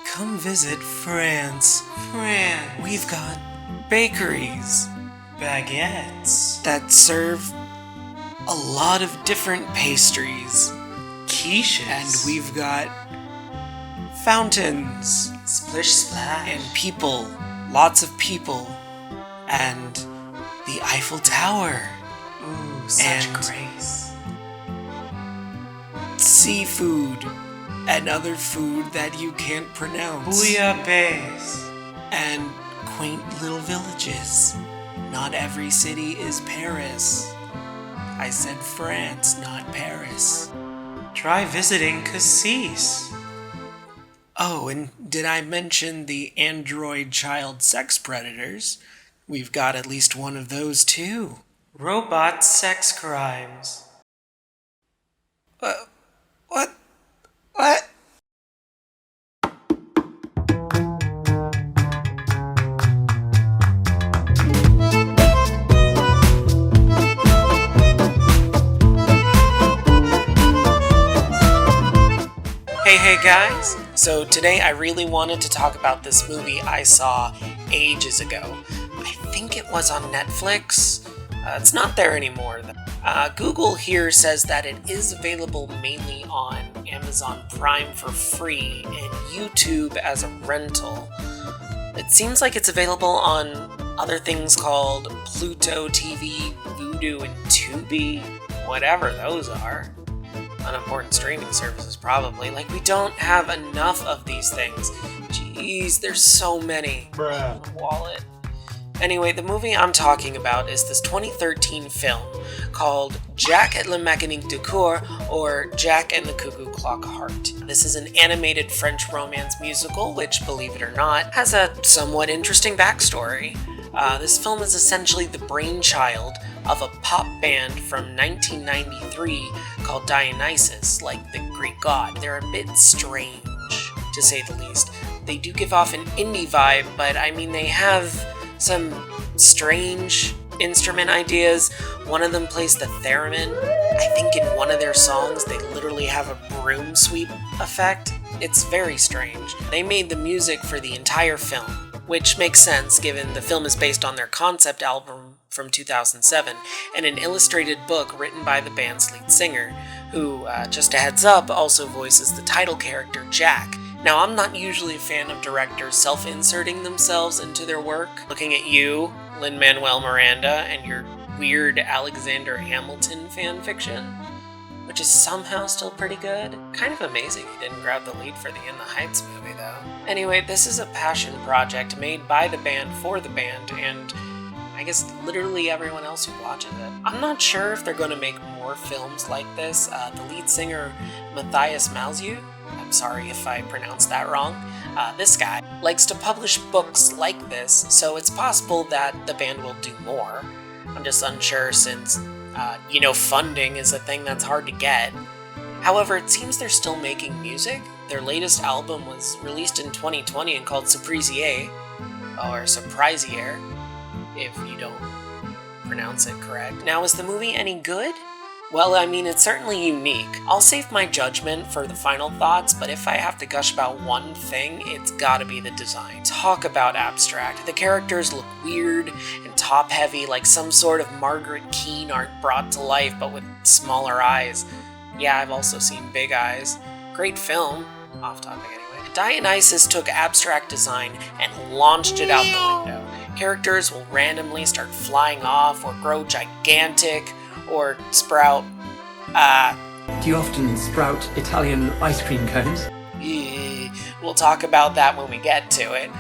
Come visit France. France. We've got bakeries, baguettes that serve a lot of different pastries, quiches, and we've got fountains, splish splash, and people, lots of people, and the Eiffel Tower. Ooh, such grace. Seafood and other food that you can't pronounce. Bouillabaisse. And quaint little villages. Not every city is Paris. I said France, not Paris. Try visiting Cassis. Oh, and did I mention the android child sex predators? We've got at least one of those too. Robot sex crimes. What? What? Hey guys! So today I really wanted to talk about this movie I saw ages ago. I think it was on Netflix. It's not there anymore. Google here says that it is available mainly on Amazon Prime for free and YouTube as a rental. It seems like it's available on other things called Pluto TV, Vudu, and Tubi, whatever those are. Unimportant streaming services, probably. Like, we don't have enough of these things. Jeez, there's so many. Bruh. Wallet. Anyway, the movie I'm talking about is this 2013 film called Jack et la Mécanique du Cœur, or Jack and the Cuckoo-Clock Heart. This is an animated French romance musical, which, believe it or not, has a somewhat interesting backstory. This film is essentially the brainchild of a pop band from 1993 called Dionysos, like the Greek god. They're a bit strange, to say the least. They do give off an indie vibe, but I mean, they have some strange instrument ideas. One of them plays the theremin. I think in one of their songs they literally have a broom sweep effect. It's very strange. They made the music for the entire film, which makes sense given the film is based on their concept album from 2007 and an illustrated book written by the band's lead singer, who, just a heads up, also voices the title character Jack. Now, I'm not usually a fan of directors self-inserting themselves into their work. Looking at you, Lin-Manuel Miranda, and your weird Alexander Hamilton fanfiction, which is somehow still pretty good. Kind of amazing he didn't grab the lead for the In the Heights movie, though. Anyway, this is a passion project made by the band for the band, and I guess literally everyone else who watches it. I'm not sure if they're going to make more films like this. The lead singer, Matthias Malzieu, I'm sorry if I pronounced that wrong, this guy likes to publish books like this, so it's possible that the band will do more. I'm just unsure since, funding is a thing that's hard to get. However, it seems they're still making music. Their latest album was released in 2020 and called Surprisier, or Surprisier, if you don't pronounce it correct. Now, is the movie any good? Well, I mean, it's certainly unique. I'll save my judgment for the final thoughts, but if I have to gush about one thing, it's gotta be the design. Talk about abstract. The characters look weird and top-heavy, like some sort of Margaret Keane art brought to life, but with smaller eyes. Yeah, I've also seen Big Eyes. Great film. Off topic anyway. Dionysos took abstract design and launched it out the window. Characters will randomly start flying off or grow gigantic, or sprout, Do you often sprout Italian ice cream cones? We'll talk about that when we get to it.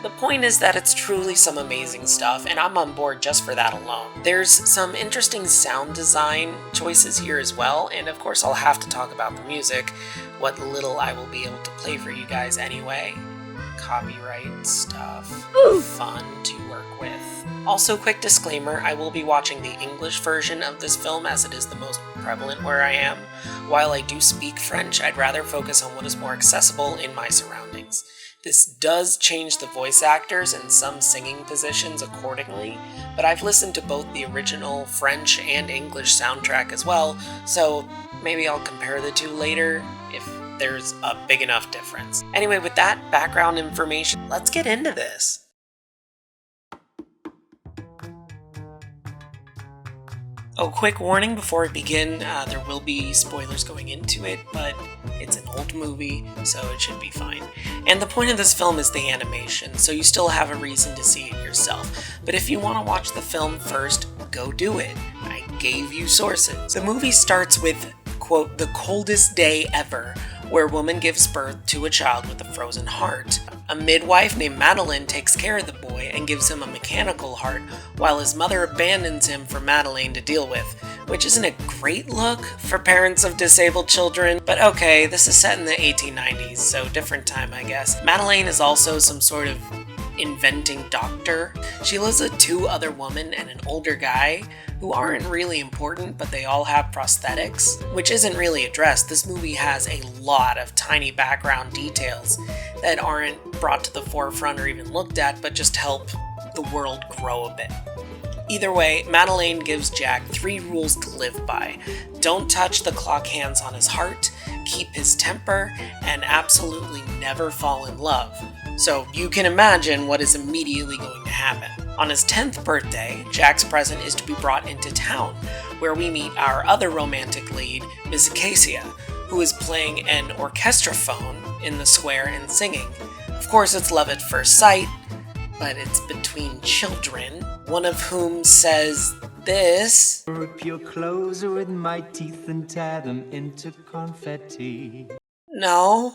The point is that it's truly some amazing stuff, and I'm on board just for that alone. There's some interesting sound design choices here as well, and of course I'll have to talk about the music, what little I will be able to play for you guys anyway. Copyright stuff. Fun to work with. Also, quick disclaimer, I will be watching the English version of this film as it is the most prevalent where I am. While I do speak French, I'd rather focus on what is more accessible in my surroundings. This does change the voice actors and some singing positions accordingly, but I've listened to both the original French and English soundtrack as well, so maybe I'll compare the two later, if there's a big enough difference. Anyway, with that background information, let's get into this. Oh, quick warning before we begin, there will be spoilers going into it, but it's an old movie, so it should be fine. And the point of this film is the animation, so you still have a reason to see it yourself. But if you want to watch the film first, go do it. I gave you sources. The movie starts with, quote, the coldest day ever, where a woman gives birth to a child with a frozen heart. A midwife named Madeleine takes care of the boy and gives him a mechanical heart, while his mother abandons him for Madeleine to deal with, which isn't a great look for parents of disabled children, but okay, this is set in the 1890s, so different time I guess. Madeleine is also some sort of inventing doctor. She lives with 2 other women and an older guy who aren't really important, but they all have prosthetics, which isn't really addressed. This movie has a lot of tiny background details that aren't brought to the forefront or even looked at, but just help the world grow a bit. Either way, Madeleine gives Jack 3 rules to live by. Don't touch the clock hands on his heart, keep his temper, and absolutely never fall in love. So you can imagine what is immediately going to happen. On his 10th birthday, Jack's present is to be brought into town, where we meet our other romantic lead, Miss Acacia, who is playing an orchestraphone in the square and singing. Of course, it's love at first sight, but it's between children, one of whom says this: Rip your clothes with my teeth and tear them into confetti. No.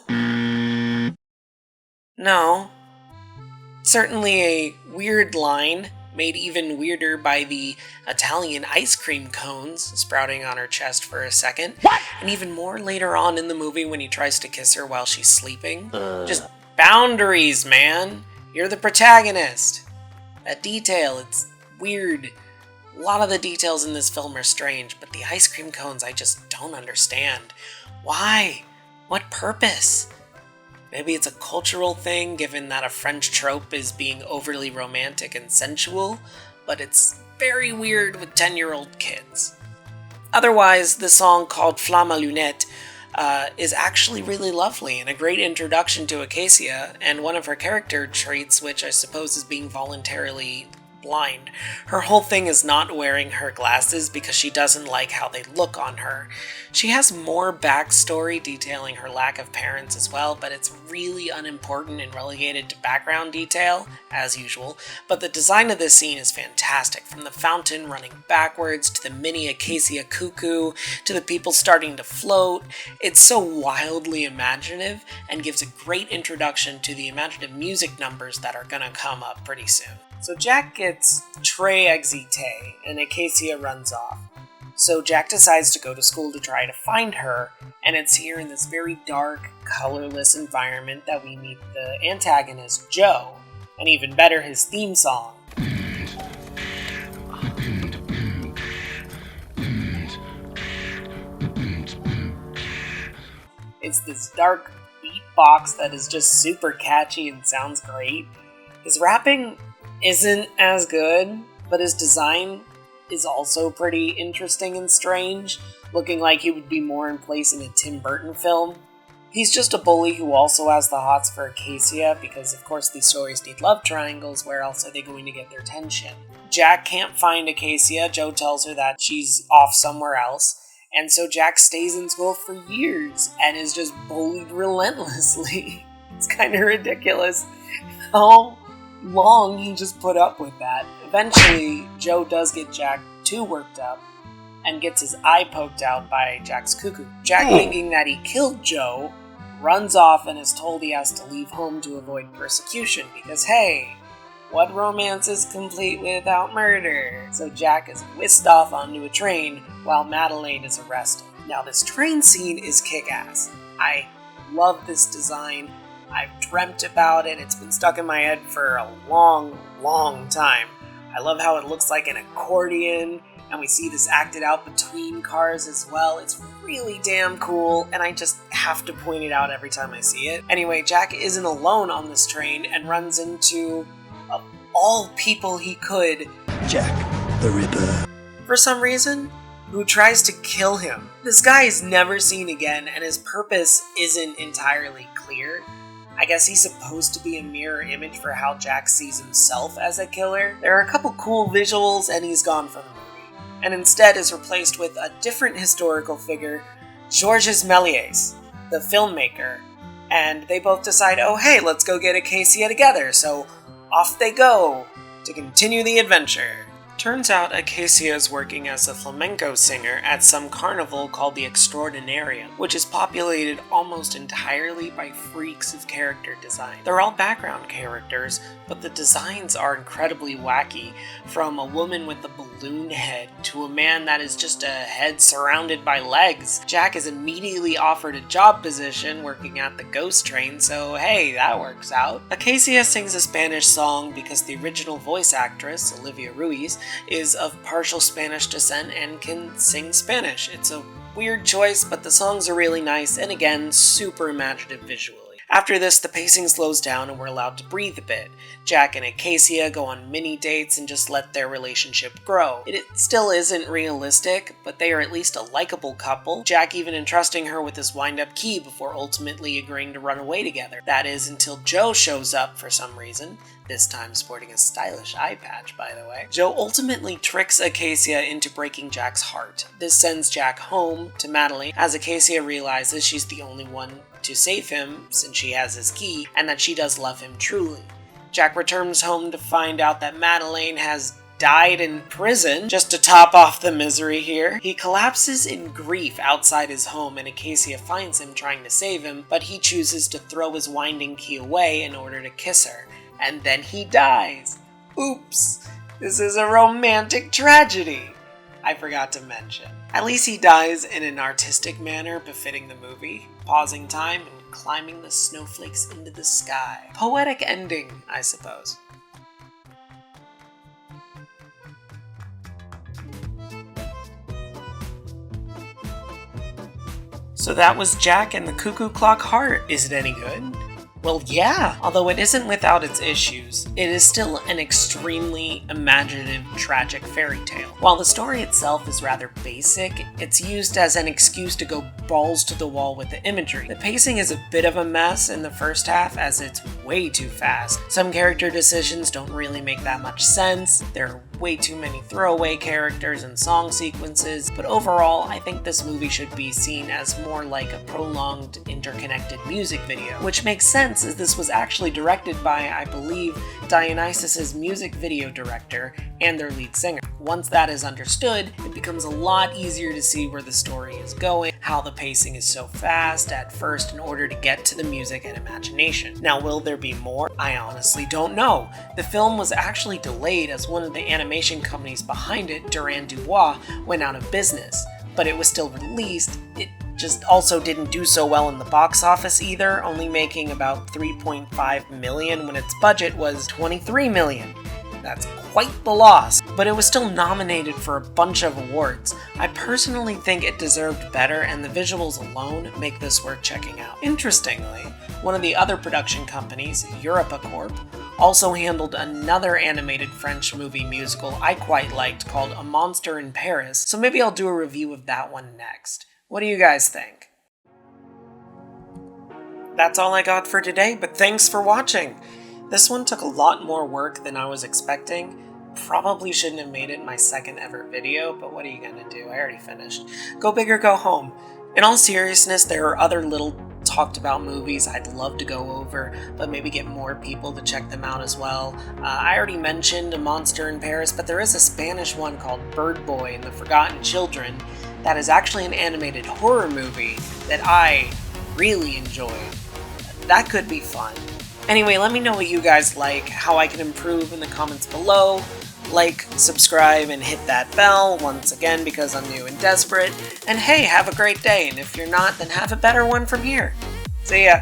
Certainly a weird line, made even weirder by the Italian ice cream cones sprouting on her chest for a second. What? And even more later on in the movie when he tries to kiss her while she's sleeping. Just boundaries, man. You're the protagonist. That detail, it's weird. A lot of the details in this film are strange, but the ice cream cones I just don't understand. Why? What purpose? Maybe it's a cultural thing, given that a French trope is being overly romantic and sensual, but it's very weird with 10-year-old kids. Otherwise, the song called Flamme à Lunettes is actually really lovely and a great introduction to Acacia, and one of her character traits, which I suppose is being voluntarily blind. Her whole thing is not wearing her glasses because she doesn't like how they look on her. She has more backstory detailing her lack of parents as well, but it's really unimportant and relegated to background detail, as usual. But the design of this scene is fantastic, from the fountain running backwards, to the mini Acacia cuckoo, to the people starting to float. It's so wildly imaginative, and gives a great introduction to the imaginative music numbers that are gonna come up pretty soon. So Jack gets très excité, and Acacia runs off. So Jack decides to go to school to try to find her, and it's here in this very dark, colorless environment that we meet the antagonist, Joe, and even better, his theme song. It's this dark beatbox that is just super catchy and sounds great. His rapping isn't as good, but his design is also pretty interesting and strange, looking like he would be more in place in a Tim Burton film. He's just a bully who also has the hots for Acacia, because of course these stories need love triangles, where else are they going to get their attention? Jack can't find Acacia. Joe tells her that she's off somewhere else, and so Jack stays in school for years and is just bullied relentlessly. It's kind of ridiculous how long he just put up with that. Eventually, Joe does get Jack too worked up and gets his eye poked out by Jack's cuckoo. Jack, thinking that he killed Joe, runs off and is told he has to leave home to avoid persecution because, hey, what romance is complete without murder? So Jack is whisked off onto a train while Madeleine is arrested. Now, this train scene is kick-ass. I love this design. I've dreamt about it. It's been stuck in my head for a long, long time. I love how it looks like an accordion, and we see this acted out between cars as well. It's really damn cool, and I just have to point it out every time I see it. Anyway, Jack isn't alone on this train and runs into, all people he could, Jack the Ripper. For some reason, who tries to kill him. This guy is never seen again, and his purpose isn't entirely clear. I guess he's supposed to be a mirror image for how Jack sees himself as a killer. There are a couple cool visuals, and he's gone from the movie, and instead is replaced with a different historical figure, Georges Méliès, the filmmaker, and they both decide, oh hey, let's go get Acacia together, so off they go to continue the adventure. Turns out Acacia is working as a flamenco singer at some carnival called the Extraordinarium, which is populated almost entirely by freaks of character design. They're all background characters, but the designs are incredibly wacky, from a woman with a balloon head to a man that is just a head surrounded by legs. Jack is immediately offered a job position working at the ghost train, so hey, that works out. Acacia sings a Spanish song because the original voice actress, Olivia Ruiz, is of partial Spanish descent and can sing Spanish. It's a weird choice, but the songs are really nice, and again, super imaginative visually. After this, the pacing slows down and we're allowed to breathe a bit. Jack and Acacia go on mini dates and just let their relationship grow. It still isn't realistic, but they are at least a likable couple, Jack even entrusting her with his wind-up key before ultimately agreeing to run away together. That is until Joe shows up for some reason, this time sporting a stylish eye patch, by the way. Joe ultimately tricks Acacia into breaking Jack's heart. This sends Jack home to Madeleine, as Acacia realizes she's the only one to save him since she has his key, and that she does love him truly. Jack returns home to find out that Madeleine has died in prison. Just to top off the misery here, he collapses in grief outside his home, and Acacia finds him trying to save him, but he chooses to throw his winding key away in order to kiss her. And then he dies. Oops, this is a romantic tragedy. I forgot to mention. At least he dies in an artistic manner befitting the movie, pausing time and climbing the snowflakes into the sky. Poetic ending, I suppose. So that was Jack and the Cuckoo-Clock Heart. Is it any good? Well, yeah, although it isn't without its issues, it is still an extremely imaginative, tragic fairy tale. While the story itself is rather basic, it's used as an excuse to go balls to the wall with the imagery. The pacing is a bit of a mess in the first half, as it's way too fast. Some character decisions don't really make that much sense, there are way too many throwaway characters and song sequences, but overall, I think this movie should be seen as more like a prolonged, interconnected music video, which makes sense as this was actually directed by, I believe, Dionysos' music video director and their lead singer. Once that is understood, it becomes a lot easier to see where the story is going, how the pacing is so fast at first in order to get to the music and imagination. Now, will there be more? I honestly don't know. The film was actually delayed as one of the animation companies behind it, Durand Dubois, went out of business, but it was still released. It just also didn't do so well in the box office either, only making about $3.5 million when its budget was $23 million. That's quite the loss, but it was still nominated for a bunch of awards. I personally think it deserved better, and the visuals alone make this worth checking out. Interestingly, one of the other production companies, EuropaCorp, also handled another animated French movie musical I quite liked called A Monster in Paris, so maybe I'll do a review of that one next. What do you guys think? That's all I got for today, but thanks for watching! This one took a lot more work than I was expecting. Probably shouldn't have made it my second ever video, but what are you gonna do? I already finished. Go big or go home. In all seriousness, there are other little talked about movies I'd love to go over, but maybe get more people to check them out as well. I already mentioned A Monster in Paris, but there is a Spanish one called Bird Boy and the Forgotten Children that is actually an animated horror movie that I really enjoyed. That could be fun. Anyway, let me know what you guys like, how I can improve in the comments below. Like, subscribe, and hit that bell, once again, because I'm new and desperate. And hey, have a great day, and if you're not, then have a better one from here. See ya!